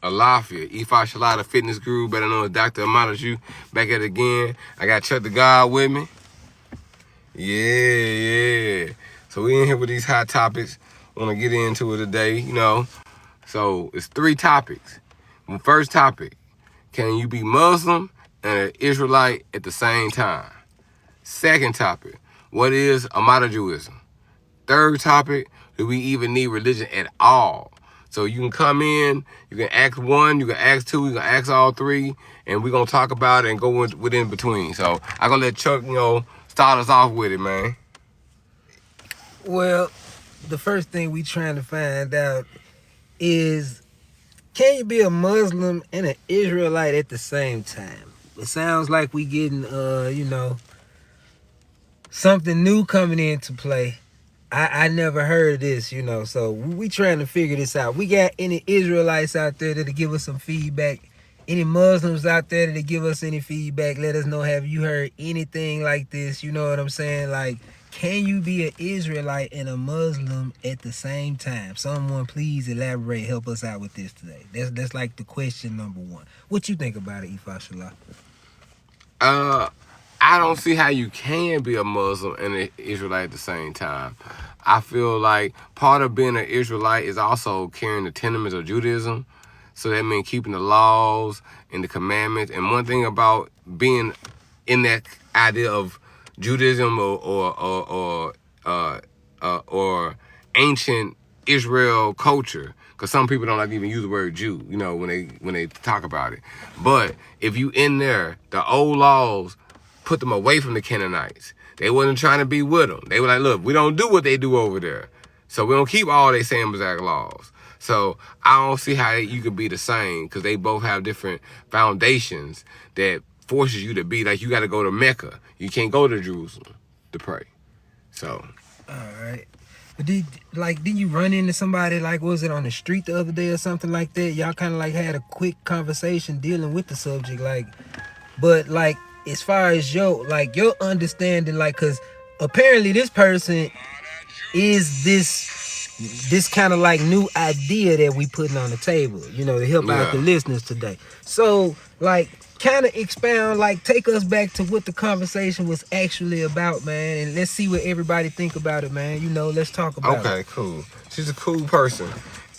Alafia, Ifa Shalada Fitness Guru, better known as Dr. Amodaju, back at it again. I got Chuck the God with me. Yeah. So we in here with these hot topics. Want to get into it today, you know. So it's 3 topics. First topic, can you be Muslim and an Israelite at the same time? Second topic, what is Amodajuism? Third topic, do we even need religion at all? So you can come in, you can ask 1, you can ask 2, you can ask all 3, and we're going to talk about it and go within between. So I'm going to let Chuck, start us off with it, man. Well, the first thing we trying to find out is, can you be a Muslim and an Israelite at the same time? It sounds like we getting, something new coming into play. I never heard of this, so we trying to figure this out. We got any Israelites out there that'll give us some feedback? Any Muslims out there that'll give us any feedback? Let us know, have you heard anything like this? You know what I'm saying? Like, can you be an Israelite and a Muslim at the same time? Someone please elaborate, help us out with this today. That's like the question number 1. What you think about it, Ifa Shalah? I don't see how you can be a Muslim and an Israelite at the same time. I feel like part of being an Israelite is also carrying the tenements of Judaism. So that means keeping the laws and the commandments. And one thing about being in that idea of Judaism or ancient Israel culture, because some people don't like to even use the word Jew, when they talk about it. But if you in there, the old laws put them away from the Canaanites. They wasn't trying to be with them. They were like, look, we don't do what they do over there. So we don't keep all they same exact laws. So I don't see how you could be the same, because they both have different foundations that forces you to be like, you got to go to Mecca. You can't go to Jerusalem to pray. So. All right. But did you run into somebody, was it on the street the other day or something like that? Y'all kind of had a quick conversation dealing with the subject, but as far as your understanding, because apparently this person is this kind of new idea that we putting on the table, to help out the listeners today. So kind of expound, take us back to what the conversation was actually about, man, and let's see what everybody think about it, man. Let's talk about it. Okay, cool. She's a cool person,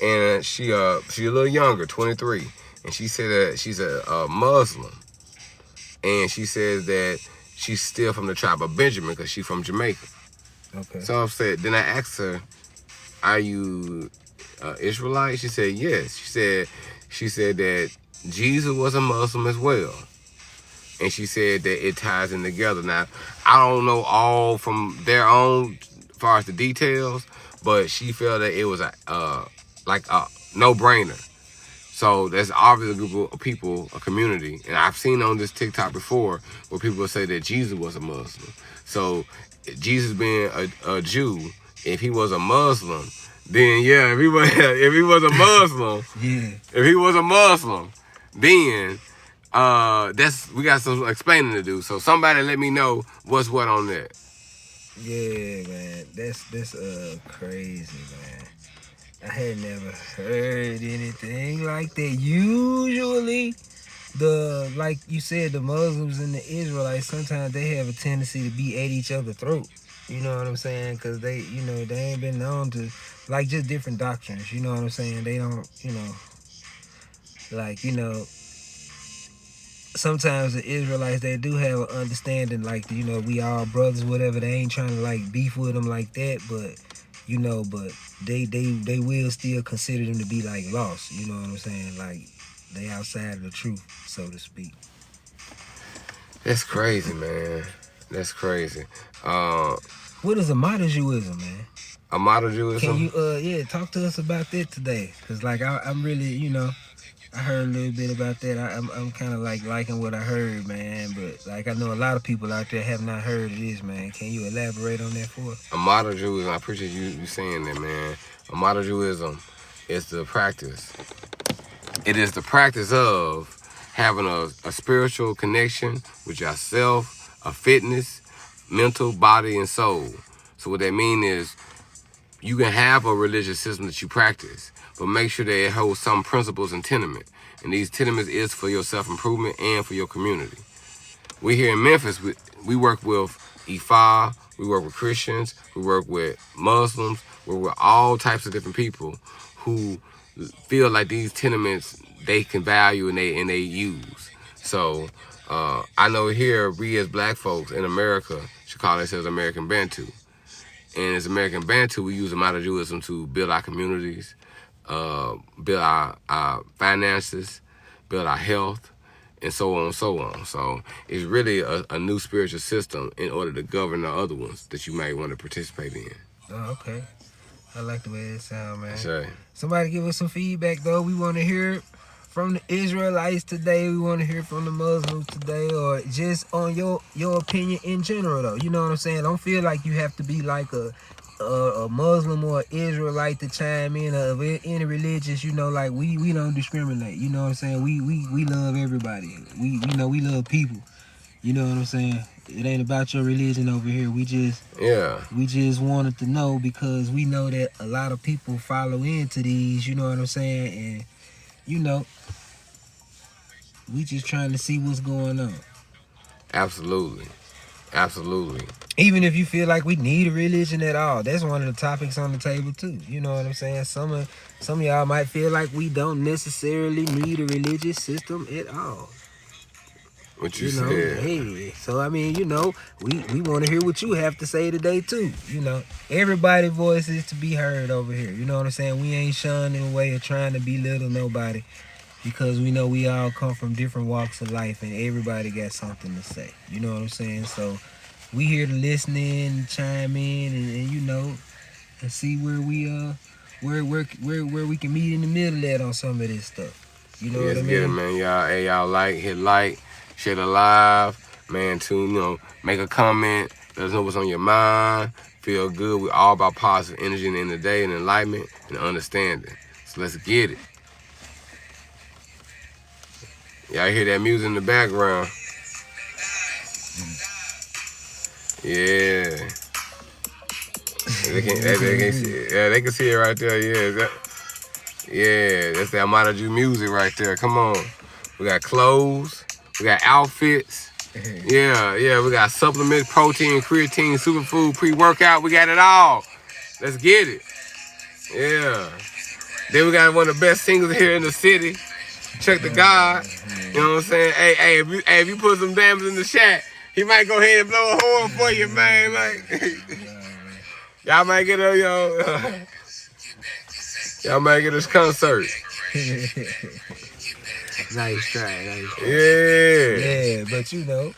and she a little younger, 23, and she said that she's a Muslim, and she says that she's still from the tribe of Benjamin because she's from Jamaica. Okay. So then I asked her, "Are you Israelite?" She said yes. She said that Jesus was a Muslim as well. And she said that it ties in together. Now, I don't know all from their own as far as the details, but she felt that it was a no-brainer. So there's obviously a group of people, a community, and I've seen on this TikTok before where people say that Jesus was a Muslim. So Jesus being a Jew, if he was a Muslim, then if he was a Muslim, if he was a Muslim, then we got some explaining to do. So somebody let me know what's what on that. Yeah, man, that's crazy, man. I had never heard anything like that. Usually, like you said, the Muslims and the Israelites, sometimes they have a tendency to be at each other's throat. You know what I'm saying? Because they ain't been known to, just different doctrines. You know what I'm saying? They don't, sometimes the Israelites, they do have an understanding, we all brothers, whatever. They ain't trying to, beef with them like that, but, but they will still consider them to be, lost. You know what I'm saying? They outside of the truth, so to speak. That's crazy, man. That's crazy. What is Amodajuism, man? Amodajuism? Can you, talk to us about that today? Because, I'm really, I heard a little bit about that. I'm kind of liking what I heard, man. But I know a lot of people out there have not heard of this, man. Can you elaborate on that for us? Amodajuism, I appreciate you saying that, man. Amodajuism is the practice. It is the practice of having a spiritual connection with yourself, a fitness, mental, body, and soul. So what that means is you can have a religious system that you practice, but make sure that it holds some principles and tenement. And these tenements is for your self-improvement and for your community. We here in Memphis, we work with Ifa, we work with Christians, we work with Muslims, we work with all types of different people who feel like these tenements they can value and they use. So I know here we as black folks in America should call ourselves American Bantu. And as American Bantu, we use Amodajuism to build our communities, build our finances, build our health, and so on and so on. So it's really a new spiritual system in order to govern the other ones that you might want to participate in. Oh, okay. I like the way it sounds, man. That's right. Somebody give us some feedback, though. We want to hear from the Israelites today. We want to hear from the Muslims today, or just on your opinion in general, though. You know what I'm saying? Don't feel like you have to be like a Muslim or Israelite to chime in of any religious. You know, like we don't discriminate. You know what I'm saying? We love everybody. We love people. You know what I'm saying? It ain't about your religion over here. We just wanted to know because we know that a lot of people follow into these. You know what I'm saying? And you know, we just trying to see what's going on. Absolutely. Even if you feel like we need a religion at all, that's one of the topics on the table too. You know what I'm saying? Some of y'all might feel like we don't necessarily need a religious system at all. What you said. Hey, so I mean, you know, we want to hear what you have to say today too. You know, everybody's voice is to be heard over here. You know what I'm saying? We ain't shunning away or trying to belittle nobody because we know we all come from different walks of life and everybody got something to say. You know what I'm saying? So we here to listen in, chime in, and you know, and see where we where we can meet in the middle at on some of this stuff. You know what I mean? Get it, man. Y'all hit like. Share the live, man, make a comment, let us know what's on your mind, feel good. We're all about positive energy in the day and enlightenment and understanding. So let's get it. Y'all hear that music in the background? Yeah. They can see it right there, that's the Amodaju music right there. Come on. We got clothes. We got outfits. Yeah, we got supplements, protein, creatine, superfood, pre-workout. We got it all. Let's get it. Yeah. Then we got one of the best singers here in the city. Check the God. You know what I'm saying? Hey, if you put some dams in the shack, he might go ahead and blow a horn for you, man. Like, y'all might get y'all might get this concert. Nice try. Yeah, but you know,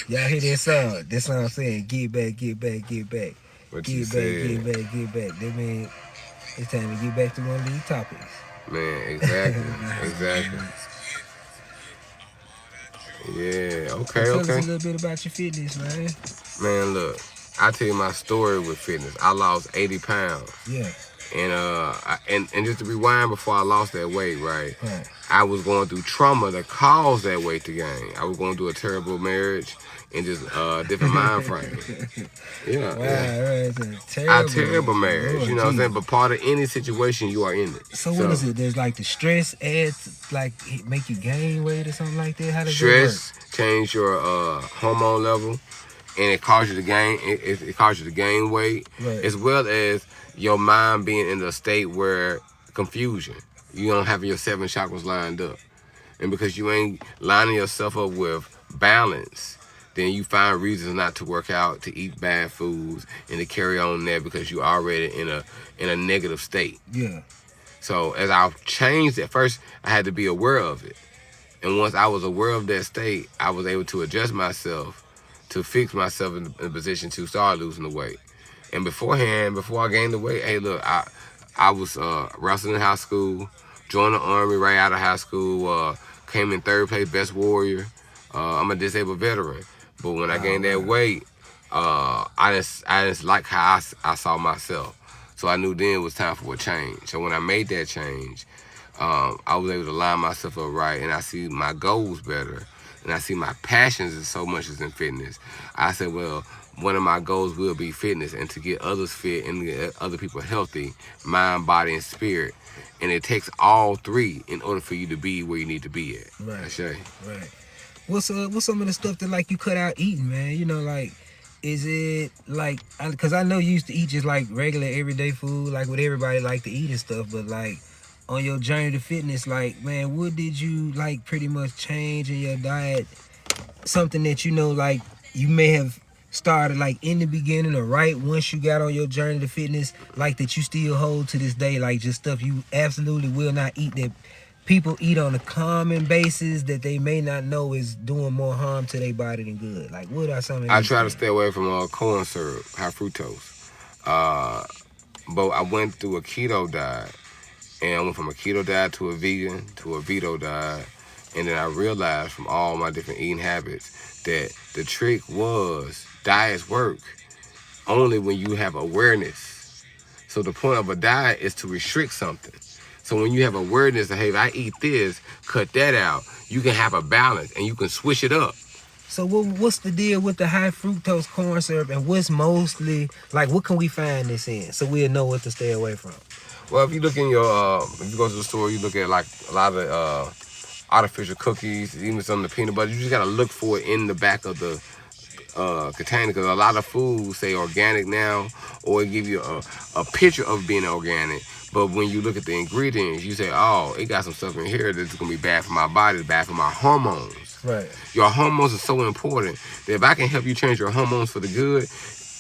y'all hear this song? This song saying, "Get back, get back, get back, what get back, get back." That means it's time to get back to one of these topics. Man, exactly. Yeah, okay. Tell us a little bit about your fitness, man. Man, look, I tell you my story with fitness. I lost 80 pounds. Yeah. And just to rewind before I lost that weight, right? I was going through trauma that caused that weight to gain. I was going through a terrible marriage and just different mind frame. Yeah. Right. A terrible marriage, Lord, you know what I'm saying? But part of any situation, you are in it. So what is it? There's like the stress adds, like make you gain weight or something like that? How does stress that work? Change your hormone level, and it causes you to gain. It causes you to gain weight, right, as well as your mind being in a state where confusion. You don't have your 7 chakras lined up. And because you ain't lining yourself up with balance, then you find reasons not to work out, to eat bad foods, and to carry on there because you're already in a negative state. Yeah. So as I changed at first, I had to be aware of it. And once I was aware of that state, I was able to adjust myself to fix myself in a position to start losing the weight. And beforehand, before I gained the weight, hey, look, I was wrestling in high school, joined the Army right out of high school, came in 3rd place, best warrior. I'm a disabled veteran. But when I gained that weight, I just like how I saw myself. So I knew then it was time for a change. So when I made that change, I was able to line myself up right, and I see my goals better. And I see my passions as so much as in fitness. I said, well, one of my goals will be fitness and to get others fit and get other people healthy, mind, body, and spirit. And it takes all three in order for you to be where you need to be at. Right. Shay. Right. What's some of the stuff that like you cut out eating, man? You know, like, is it like, because I know you used to eat just like regular everyday food, like what everybody like to eat and stuff, but like on your journey to fitness, like, man, what did you like pretty much change in your diet? Something that, you know, like you may have started like in the beginning or right once you got on your journey to fitness, like that you still hold to this day, like just stuff you absolutely will not eat that people eat on a common basis that they may not know is doing more harm to their body than good. Like, what are some of these I try to things? stay away from corn syrup, high fructose. But I went through a keto diet, and I went from a keto diet to a vegan to a veto diet, and then I realized from all my different eating habits that the trick was diets work only when you have awareness. So the point of a diet is to restrict something. So when you have awareness that, hey, if I eat this, cut that out, you can have a balance and you can switch it up. So what's the deal with the high fructose corn syrup, and what's mostly, like, what can we find this in so we'll know what to stay away from? Well, if you look in your, if you go to the store, you look at like a lot of artificial cookies, even some of the peanut butter. You just gotta look for it in the back of the container, because a lot of foods say organic now, or it give you a picture of being organic. But when you look at the ingredients, you say, oh, it got some stuff in here that's gonna be bad for my body, bad for my hormones. Right. Your hormones are so important that if I can help you change your hormones for the good,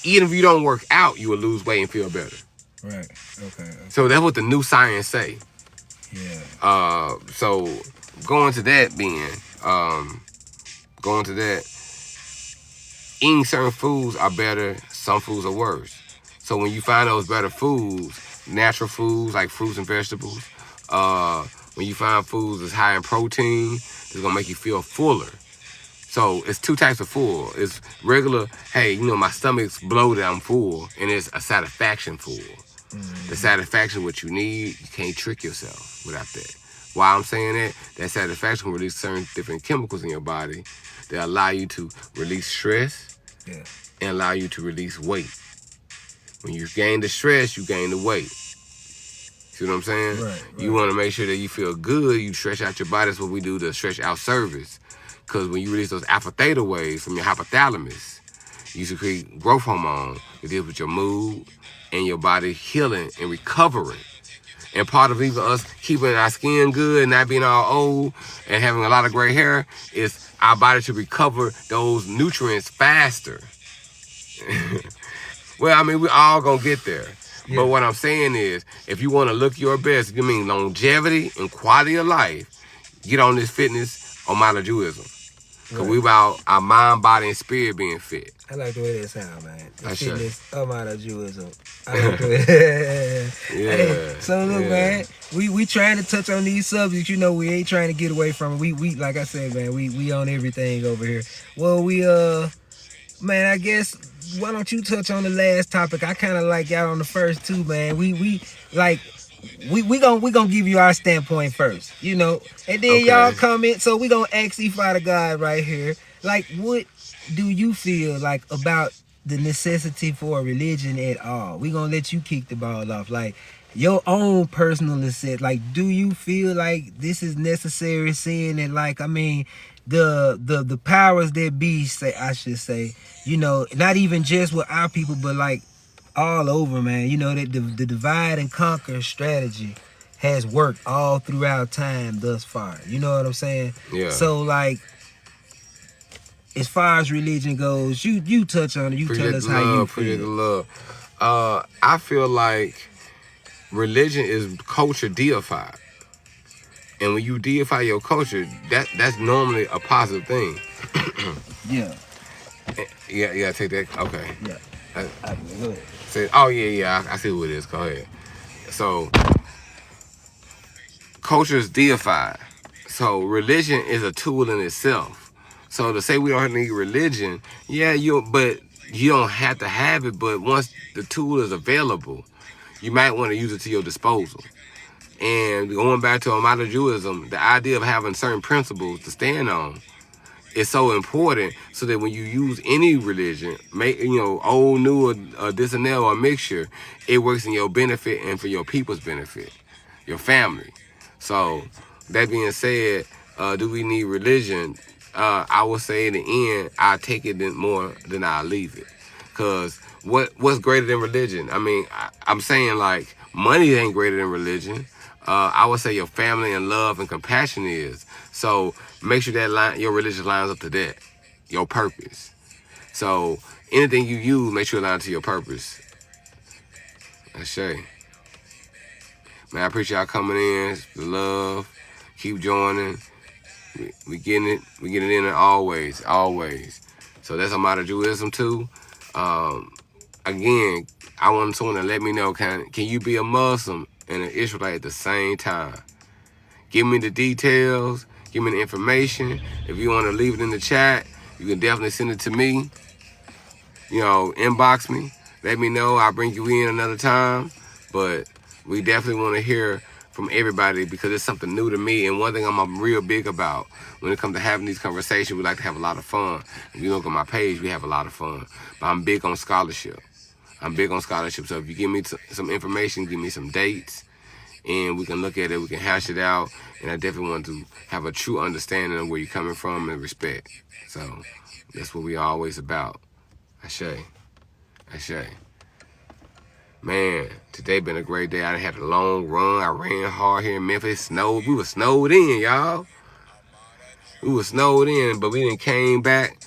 even if you don't work out, you will lose weight and feel better. Right. Okay. So that's what the new science say. Yeah. So going to that, eating certain foods are better, some foods are worse. So when you find those better foods, natural foods like fruits and vegetables, when you find foods that's high in protein, it's gonna make you feel fuller. So it's two types of full. It's regular, hey, you know, my stomach's bloated, I'm full, and it's a satisfaction full. Mm-hmm. The satisfaction, what you need, you can't trick yourself without that. Why I'm saying that satisfaction will release certain different chemicals in your body that allow you to release stress and allow you to release weight. When you gain the stress, you gain the weight. See what I'm saying? Right. You want to make sure that you feel good, you stretch out your body. That's what we do, the stretch out service. Because when you release those alpha theta waves from your hypothalamus, you secrete growth hormone that deals with your mood and your body healing and recovering. And part of even us keeping our skin good and not being all old and having a lot of gray hair is our body to recover those nutrients faster. Well, I mean, we're all going to get there. Yeah. But what I'm saying is, if you want to look your best, you mean longevity and quality of life, get on this fitness Amodajuism. Because we about our mind, body, and spirit being fit. I like the way that sound, man. The fitness Amodajuism. I like the way. Yeah. So look, man, we trying to touch on these subjects. You know, we ain't trying to get away from it. We like I said, man, we on everything over here. Well, man, I guess, why don't you touch on the last topic? I kind of like y'all on the first two, man. We gonna give you our standpoint first, you know, and then y'all comment. So we gonna ask you, Father God, right here, like, what do you feel like about the necessity for a religion at all? We gonna let you kick the ball off, like your own personal necessity. Like, do you feel like this is necessary, seeing that, like, I mean, the powers that be, I should say, you know, not even just with our people, but like all over, man. You know, that the divide and conquer strategy has worked all throughout time thus far. You know what I'm saying? Yeah. So, like, as far as religion goes, you touch on it. You tell us how you feel. Appreciate the love. I feel like religion is culture deified. And when you deify your culture, that's normally a positive thing. Yeah. Yeah, take that. Okay. Yeah. Go ahead. I see who it is. Go ahead. So, culture is deified. So, religion is a tool in itself. So, to say we don't need religion, but you don't have to have it. But once the tool is available, you might want to use it to your disposal. And going back to Amodajuism, the idea of having certain principles to stand on it's so important so that when you use any religion, old, new, or this and that, or a mixture, it works in your benefit and for your people's benefit, your family. So that being said, do we need religion? I would say in the end, I take it more than I leave it. Cause what's greater than religion? I mean, I'm saying like money ain't greater than religion. I would say your family and love and compassion is. So make sure that your religion lines up to that, your purpose. So anything you use, make sure it lines to your purpose. That's Shay. Man, I appreciate y'all coming in. The love. Keep joining. We getting it. We getting it in always. So that's Amodajuism too. Again, I want someone to let me know, can you be a Muslim and an Israelite at the same time? Give me the details. Give me the information. If you want to leave it in the chat, you can definitely send it to me. Inbox me. Let me know. I'll bring you in another time. But we definitely want to hear from everybody because it's something new to me. And one thing I'm real big about when it comes to having these conversations, we like to have a lot of fun. If you look at my page, we have a lot of fun. But I'm big on scholarship. So if you give me some information, give me some dates, and we can look at it, we can hash it out. And I definitely want to have a true understanding of where you're coming from and respect. So that's what we are always about. Ashe. Man, today been a great day. I had a long run. I ran hard here in Memphis. Snowed. We were snowed in, y'all. But we didn't came back.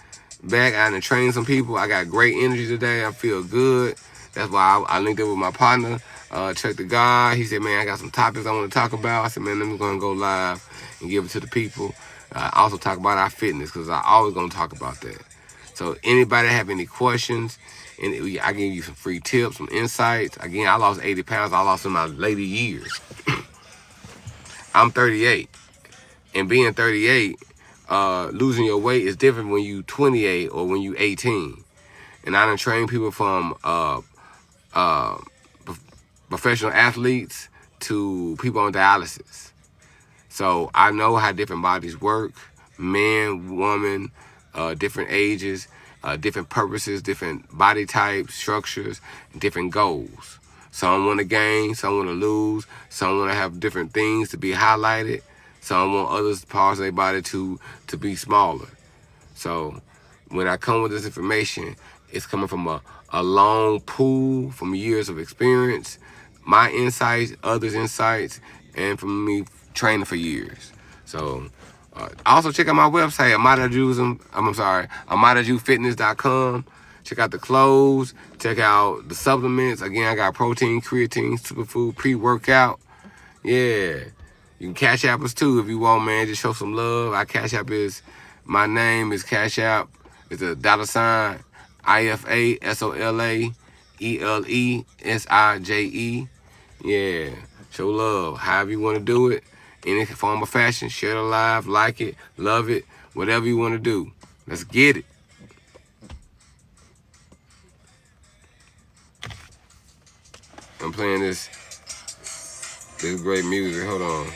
I done trained some people. I got great energy today. I feel good. That's why I linked up with my partner, Chuck the God. He said, man, I got some topics I want to talk about. I said, man, I'm going to go live and give it to the people. Also talk about our fitness because I always going to talk about that. So anybody have any questions, and I give you some free tips, some insights. Again, I lost 80 pounds. I lost in my later years. I'm 38. And being 38, losing your weight is different when you 28 or when you 18. And I done trained people from professional athletes to people on dialysis. So I know how different bodies work, man, woman, different ages, different purposes, different body types, structures, different goals. Some want to gain, some want to lose, some want to have different things to be highlighted, some want other parts of their body to be smaller. So when I come with this information, it's coming from a long pool from years of experience, my insights, others' insights, and from me training for years. So also check out my website, Amodajuifitness.com. Check out the clothes. Check out the supplements. Again, I got protein, creatine, superfood, pre-workout. Yeah. You can Cash App us too if you want, man. Just show some love. Our Cash App is, my name is Cash App. It's a $ IFASOLAELESIJE. Yeah. Show love. However you want to do it. Any form of fashion. Share it live. Like it. Love it. Whatever you want to do. Let's get it. I'm playing this great music. Hold on.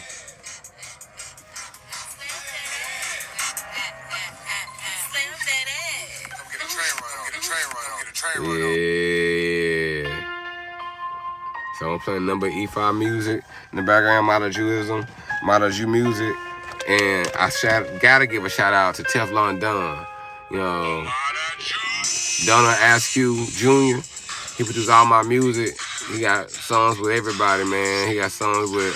Yeah. So I'm playing number E5 music in the background, Amodajuism, Amodaju music. And I gotta give a shout out to Teflon Don. Donna Askew Jr. He produced all my music. He got songs with everybody, man. He got songs with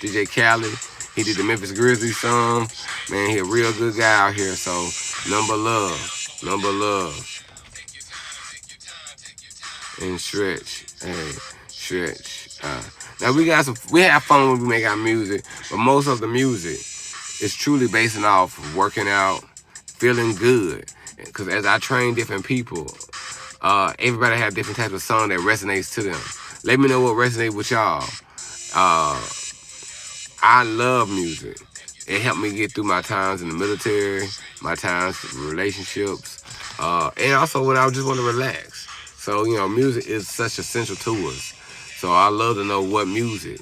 DJ Khaled. He did the Memphis Grizzlies song. Man, he a real good guy out here. So number love. And Stretch. Hey, Stretch. Now we have fun when we make our music, but most of the music is truly basing off of working out, feeling good. Because as I train different people, everybody have different types of song that resonates to them. Let me know what resonates with y'all. I love music. It helped me get through my times in the military, my times in relationships, and also when I just want to relax. So, music is such essential to us. So I love to know what music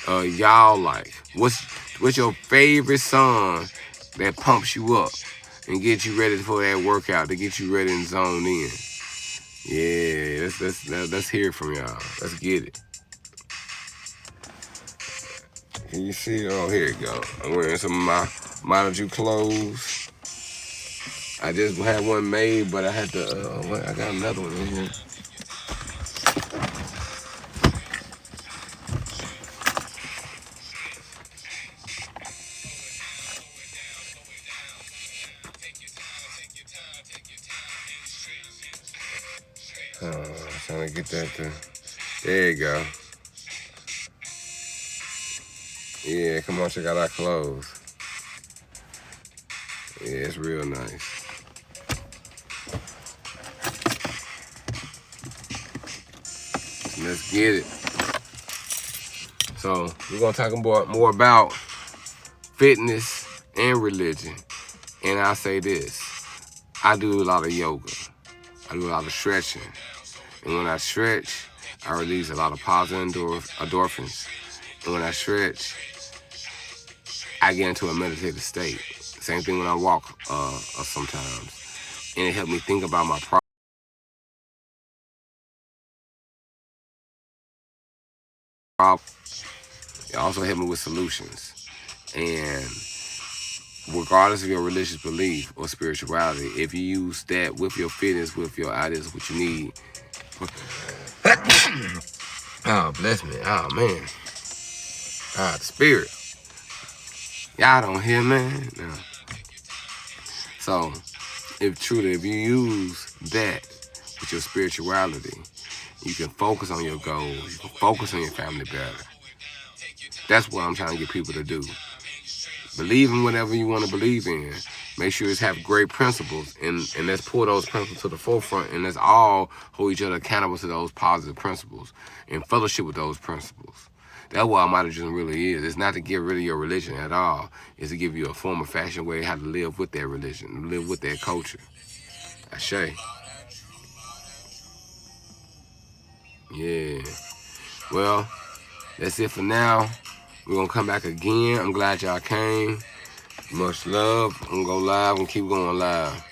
y'all like. What's your favorite song that pumps you up? and get you ready for that workout, to get you ready and zoned in. Yeah, let's hear it from y'all. Let's get it. Can you see? Oh, here you go. I'm wearing some of my Amodaju clothes. I just had one made, but I had to. I got another one in here. Trying to get that to. There you go. Yeah, come on, check out our clothes. Yeah, it's real nice. Let's get it. So we're gonna talk more about fitness and religion. And I say this: I do a lot of yoga. I do a lot of stretching. And when I stretch, I release a lot of positive endorphins. And when I stretch, I get into a meditative state. Same thing when I walk sometimes. And it helped me think about my problem. It also helped me with solutions. And regardless of your religious belief or spirituality, if you use that with your fitness, with your ideas, what you need. Oh, bless me. Oh, man. Ah, the spirit. Y'all don't hear, man. No. So, if you use that with your spirituality, you can focus on your goals. You can focus on your family better. That's what I'm trying to get people to do. Believe in whatever you want to believe in. Make sure it's have great principles, and let's pull those principles to the forefront, and let's all hold each other accountable to those positive principles and fellowship with those principles. That's what Amodajuism really is. It's not to get rid of your religion at all. It's to give you a form of fashion way how to live with that religion, live with that culture. Ashe. Yeah. Well, that's it for now. We're going to come back again. I'm glad y'all came. Much love. I'm going to go live and keep going live.